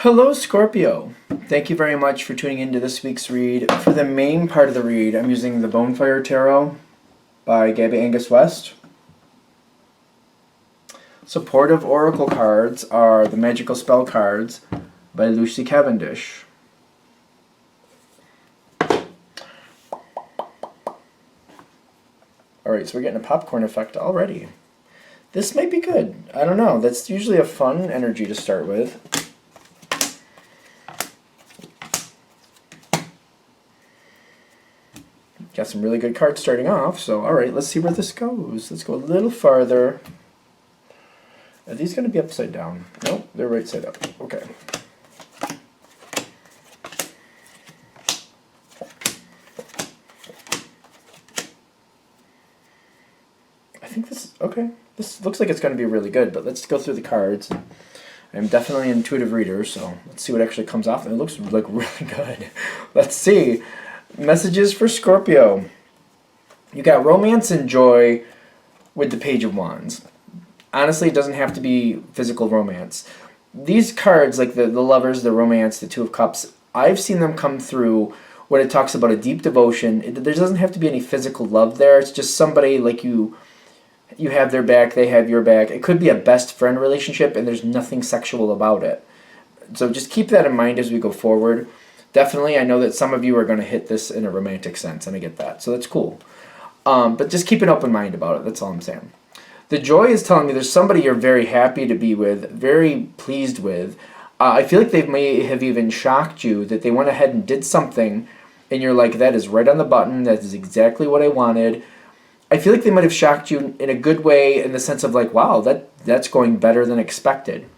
Hello, Scorpio. Thank you very much for tuning into this week's read. For the main part of the read, I'm using the Bonefire Tarot by Gabby Angus West. Supportive Oracle cards are the Magical Spell cards by Lucy Cavendish. Alright, so we're getting a popcorn effect already. This might be good. I don't know. That's usually a fun energy to start with. Got some really good cards starting off, so alright, let's see where this goes. Let's go a little farther. Are these going to be upside down? Nope, they're right side up. Okay. I think this, okay, this looks like it's going to be really good, but let's go through the cards. I'm definitely an intuitive reader, so let's see what actually comes off. It looks like really good. Let's see. Messages for Scorpio. You got romance and joy with the Page of Wands. Honestly, it doesn't have to be physical romance. These cards, like the lovers, the romance, the Two of Cups, I've seen them come through when it talks about a deep devotion. There doesn't have to be any physical love there. It's just somebody like you have their back, they have your back. It could be a best friend relationship, and there's nothing sexual about it. So just keep that in mind as we go forward. Definitely, I know that some of you are going to hit this in a romantic sense, and I get that. So that's cool. But just keep an open mind about it. That's all I'm saying. The joy is telling me there's somebody you're very happy to be with, very pleased with. I feel like they may have even shocked you, that they went ahead and did something, and you're like, that is right on the button. That is exactly what I wanted. I feel like they might have shocked you in a good way, in the sense of like, wow, that's going better than expected.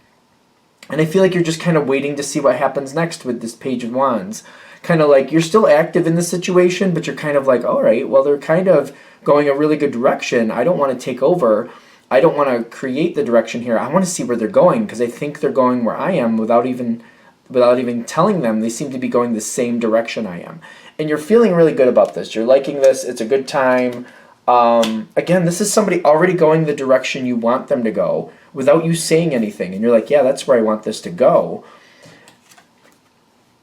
And I feel like you're just kind of waiting to see what happens next with this Page of Wands. Kind of like you're still active in the situation, but you're kind of like, all right, well, they're kind of going a really good direction. I don't want to take over. I don't want to create the direction here. I want to see where they're going, because I think they're going where I am without even telling them. They seem to be going the same direction I am. And you're feeling really good about this. You're liking this. It's a good time. Again, this is somebody already going the direction you want them to go without you saying anything. And you're like, yeah, that's where I want this to go.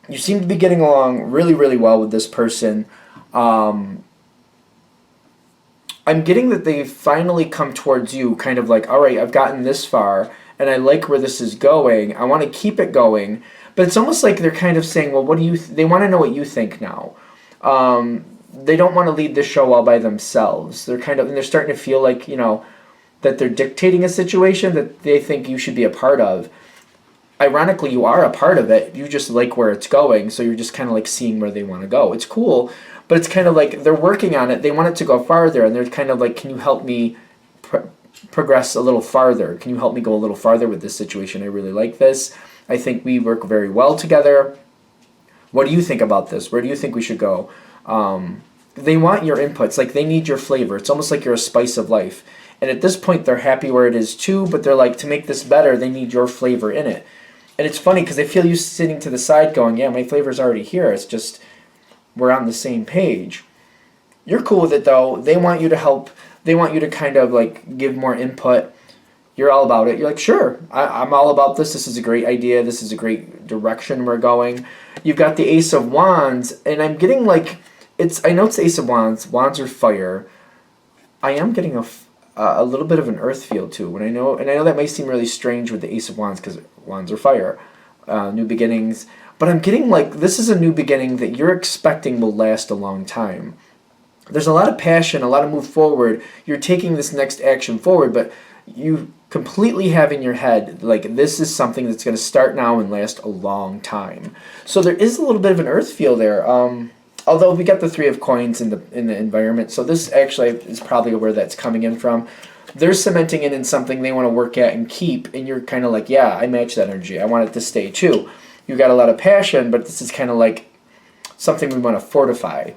You seem to be getting along really, really well with this person. I'm getting that they've finally come towards you, kind of like, all right, I've gotten this far, and I like where this is going. I want to keep it going. But it's almost like they're kind of saying, well, what do you... They want to know what you think now. They don't want to lead the show all by themselves. They're kind of... And they're starting to feel like, you know, that they're dictating a situation that they think you should be a part of. Ironically, you are a part of it. You just like where it's going, so you're just kind of like seeing where they want to go. It's cool, but it's kind of like they're working on it. They want it to go farther, and they're kind of like, can you help me progress a little farther? Can you help me go a little farther with this situation? I really like this. I think we work very well together. What do you think about this? Where do you think we should go? They want your inputs. Like, they need your flavor. It's almost like you're a spice of life. And at this point, they're happy where it is too, but they're like, to make this better, they need your flavor in it. And it's funny because I feel you sitting to the side going, yeah, my flavor's already here. It's just we're on the same page. You're cool with it, though. They want you to help. They want you to kind of like give more input. You're all about it. You're like, sure, I'm all about this. This is a great idea. This is a great direction we're going. You've got the Ace of Wands, and I'm getting like, I know it's the Ace of Wands. Wands are fire. I am getting a little bit of an earth feel too. And I know that might seem really strange with the Ace of Wands, because Wands are fire, new beginnings. But I'm getting like, this is a new beginning that you're expecting will last a long time. There's a lot of passion, a lot of move forward. You're taking this next action forward, but you completely have in your head, like, this is something that's going to start now and last a long time. So there is a little bit of an earth feel there. Although we got the Three of Coins in the environment, so this actually is probably where that's coming in from. They're cementing it in something they want to work at and keep, and you're kind of like, yeah, I match that energy. I want it to stay too. You got a lot of passion, but this is kind of like something we want to fortify.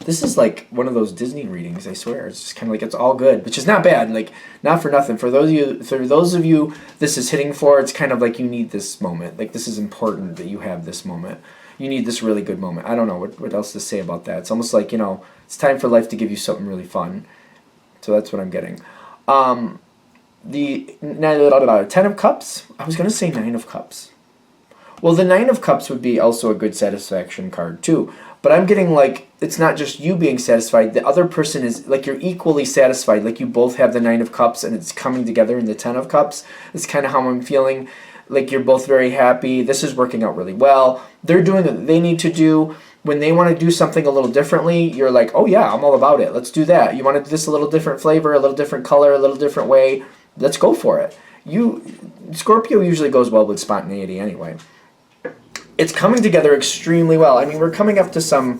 This is like one of those Disney readings, I swear. It's just kind of like, it's all good, which is not bad. Like, not for nothing. For those of you this is hitting for, it's kind of like you need this moment. Like, this is important that you have this moment. You need this really good moment. I don't know what else to say about that. It's almost like, you know, it's time for life to give you something really fun. So that's what I'm getting. The Ten of Cups. I was going to say Nine of Cups. Well, the Nine of Cups would be also a good satisfaction card too. But I'm getting like, it's not just you being satisfied. The other person is like, you're equally satisfied. Like you both have the Nine of Cups and it's coming together in the Ten of Cups. It's kind of how I'm feeling. Like you're both very happy. This is working out really well. They're doing what they need to do. When they want to do something a little differently, you're like, oh yeah, I'm all about it. Let's do that. You want to do this a little different flavor, a little different color, a little different way. Let's go for it. Scorpio usually goes well with spontaneity anyway. It's coming together extremely well. I mean, we're coming up to some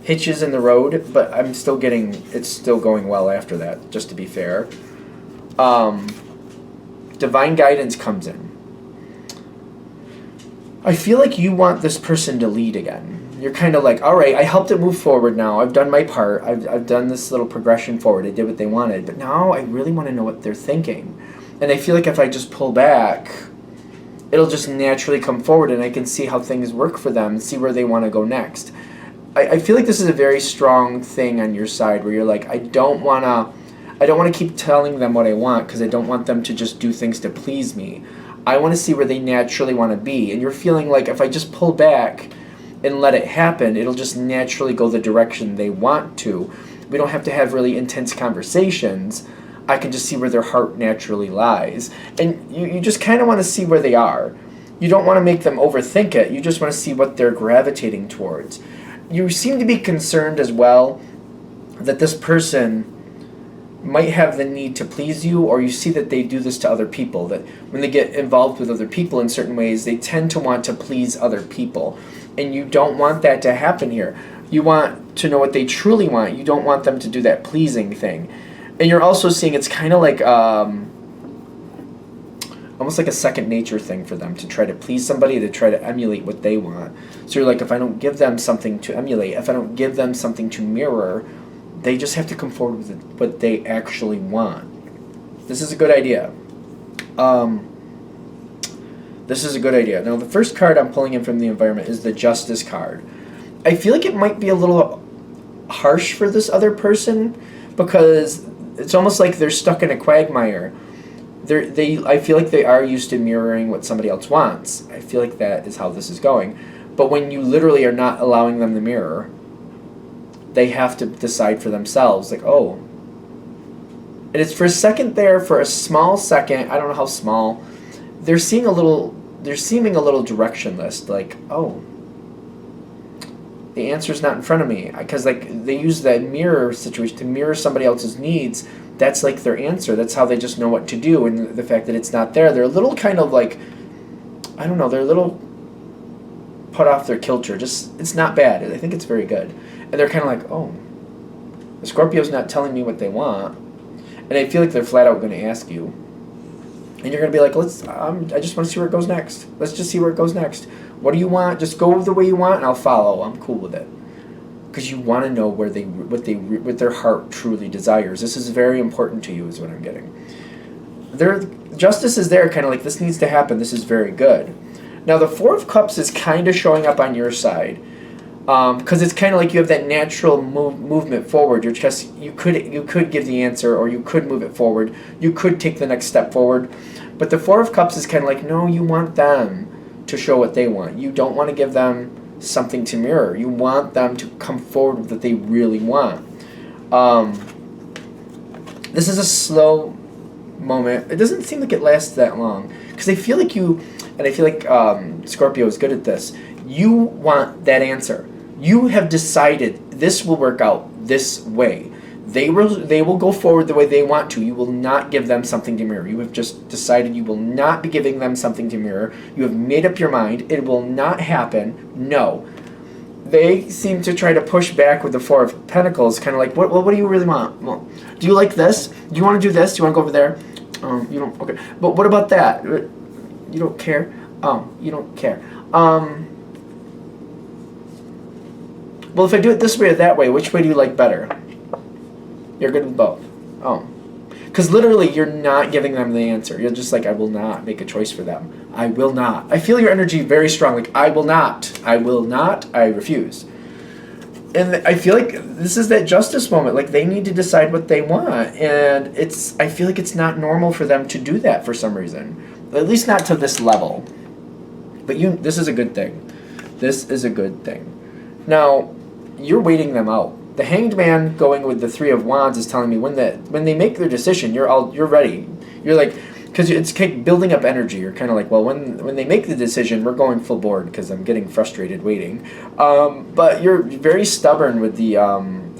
hitches in the road, but I'm still getting, it's still going well after that, just to be fair. Divine guidance comes in. I feel like you want this person to lead again. You're kind of like, all right, I helped it move forward now. I've done my part. I've done this little progression forward. I did what they wanted. But now I really want to know what they're thinking. And I feel like if I just pull back, it'll just naturally come forward and I can see how things work for them and see where they want to go next. I feel like this is a very strong thing on your side where you're like, I don't want to keep telling them what I want because I don't want them to just do things to please me. I want to see where they naturally want to be. And you're feeling like if I just pull back and let it happen, it'll just naturally go the direction they want to. We don't have to have really intense conversations. I can just see where their heart naturally lies. And you just kind of want to see where they are. You don't want to make them overthink it. You just want to see what they're gravitating towards. You seem to be concerned as well that this person might have the need to please you, or you see that they do this to other people, that when they get involved with other people in certain ways, they tend to want to please other people. And you don't want that to happen here. You want to know what they truly want. You don't want them to do that pleasing thing. And you're also seeing it's kind of like almost like a second nature thing for them to try to please somebody, to try to emulate what they want. So you're like, if I don't give them something to emulate, if I don't give them something to mirror, they just have to come forward with what they actually want. This is a good idea. This is a good idea. Now, the first card I'm pulling in from the environment is the Justice card. I feel like it might be a little harsh for this other person because it's almost like they're stuck in a quagmire. I feel like they are used to mirroring what somebody else wants. I feel like that is how this is going. But when you literally are not allowing them to mirror, they have to decide for themselves, like, oh. And it's for a second there, for a small second, I don't know how small, they're seeming a little directionless, like, oh, the answer's not in front of me. Because like they use that mirror situation to mirror somebody else's needs. That's like their answer. That's how they just know what to do. And the fact that it's not there, they're a little kind of like, I don't know, they're a little put off their kilter. Just, it's not bad. I think it's very good. And they're kind of like, oh, the Scorpio's not telling me what they want. And I feel like they're flat out going to ask you. And you're going to be like, I just want to see where it goes next. Let's just see where it goes next. What do you want? Just go the way you want and I'll follow. I'm cool with it. Because you want to know what their heart truly desires. This is very important to you is what I'm getting. Justice is there, kind of like, this needs to happen. This is very good. Now, the Four of Cups is kind of showing up on your side. Because it's kind of like you have that natural movement forward. You're just, you could give the answer, or you could move it forward. You could take the next step forward. But the Four of Cups is kind of like, no, you want them to show what they want. You don't want to give them something to mirror. You want them to come forward with what they really want. This is a slow moment. It doesn't seem like it lasts that long. Because I feel like and I feel like Scorpio is good at this, you want that answer. You have decided this will work out this way. They will go forward the way they want to. You will not give them something to mirror. You have just decided you will not be giving them something to mirror. You have made up your mind. It will not happen. No. They seem to try to push back with the Four of Pentacles, kind of like, what do you really want? Well, do you like this? Do you want to do this? Do you want to go over there? You don't. Okay. But what about that? You don't care? You don't care. Well, if I do it this way or that way, which way do you like better? You're good with both. Oh. Because literally, you're not giving them the answer. You're just like, I will not make a choice for them. I will not. I feel your energy very strong. Like, I will not. I will not. I refuse. And I feel like this is that justice moment. Like, they need to decide what they want. And I feel like it's not normal for them to do that for some reason. At least not to this level. But this is a good thing. This is a good thing. Now, you're waiting them out. The Hanged Man going with the Three of Wands is telling me when they make their decision, you're ready. You're like, because it's building up energy. You're kind of like, well, when they make the decision, we're going full board because I'm getting frustrated waiting. But you're very stubborn with the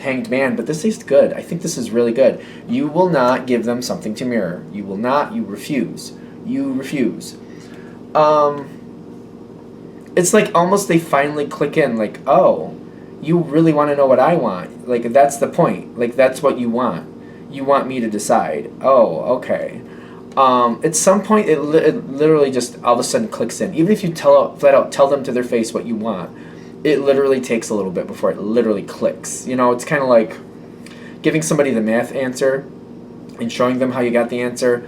Hanged Man, but this is good. I think this is really good. You will not give them something to mirror. You will not. You refuse. You refuse. It's like almost they finally click in, like, oh, you really want to know what I want. Like, that's the point. Like, that's what you want. You want me to decide. Oh, okay. At some point, it literally just all of a sudden clicks in. Even if you flat out tell them to their face what you want, it literally takes a little bit before it literally clicks. You know, it's kind of like giving somebody the math answer and showing them how you got the answer,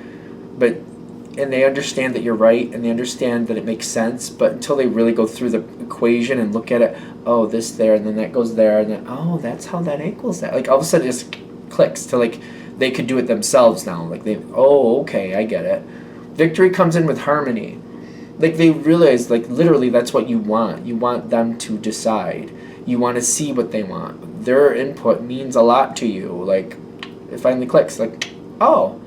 and they understand that you're right, and they understand that it makes sense, but until they really go through the equation and look at it, oh, this there, and then that goes there, and then, oh, that's how that equals that. Like, all of a sudden it just clicks to, like, they could do it themselves now. Like, oh, okay, I get it. Victory comes in with harmony. Like, they realize, like, literally that's what you want. You want them to decide. You want to see what they want. Their input means a lot to you. Like, it finally clicks. Like, oh.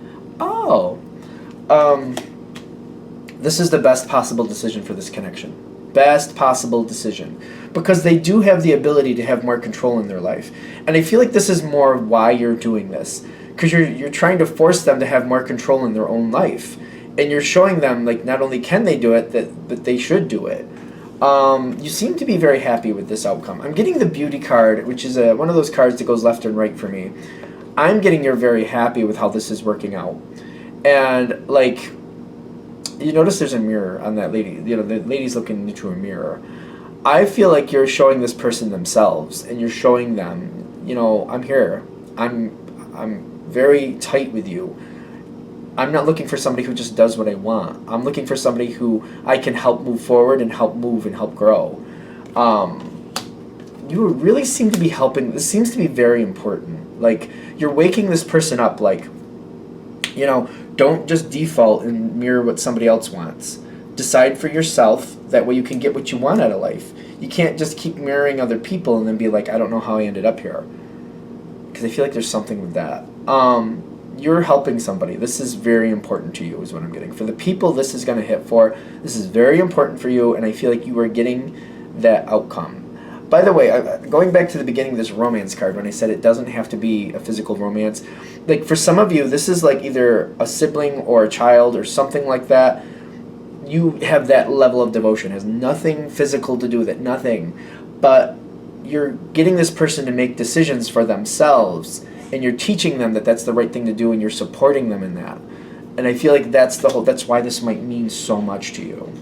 This is the best possible decision for this connection. Best possible decision. Because they do have the ability to have more control in their life. And I feel like this is more why you're doing this. Because you're trying to force them to have more control in their own life. And you're showing them, like, not only can they do it, but they should do it. You seem to be very happy with this outcome. I'm getting the Beauty card, which is one of those cards that goes left and right for me. I'm getting you're very happy with how this is working out. And, like, you notice there's a mirror on that lady. You know, the lady's looking into a mirror. I feel like you're showing this person themselves, and you're showing them, you know, I'm here. I'm very tight with you. I'm not looking for somebody who just does what I want. I'm looking for somebody who I can help move forward and help move and help grow. You really seem to be helping. This seems to be very important. Like, you're waking this person up, like, you know, don't just default and mirror what somebody else wants. Decide for yourself. That way you can get what you want out of life. You can't just keep mirroring other people and then be like, I don't know how I ended up here. Because I feel like there's something with that. You're helping somebody. This is very important to you is what I'm getting. For the people this is going to hit for, this is very important for you, and I feel like you are getting that outcome. By the way, going back to the beginning of this romance card, when I said it doesn't have to be a physical romance, like, for some of you, this is like either a sibling or a child or something like that. You have that level of devotion. It has nothing physical to do with it, nothing. But you're getting this person to make decisions for themselves, and you're teaching them that that's the right thing to do, and you're supporting them in that. And I feel like that's why this might mean so much to you.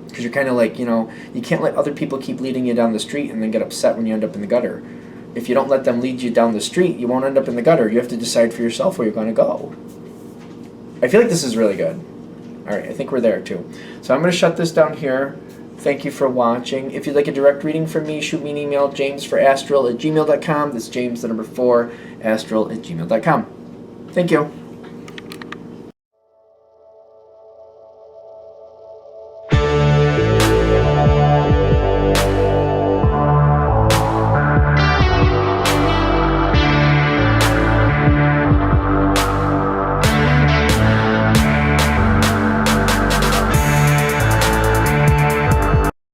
Because you're kind of like, you know, you can't let other people keep leading you down the street and then get upset when you end up in the gutter. If you don't let them lead you down the street, you won't end up in the gutter. You have to decide for yourself where you're going to go. I feel like this is really good. All right, I think we're there too. So I'm going to shut this down here. Thank you for watching. If you'd like a direct reading from me, shoot me an email, jamesforastral@gmail.com. That's James, the number 4, astral@gmail.com. Thank you.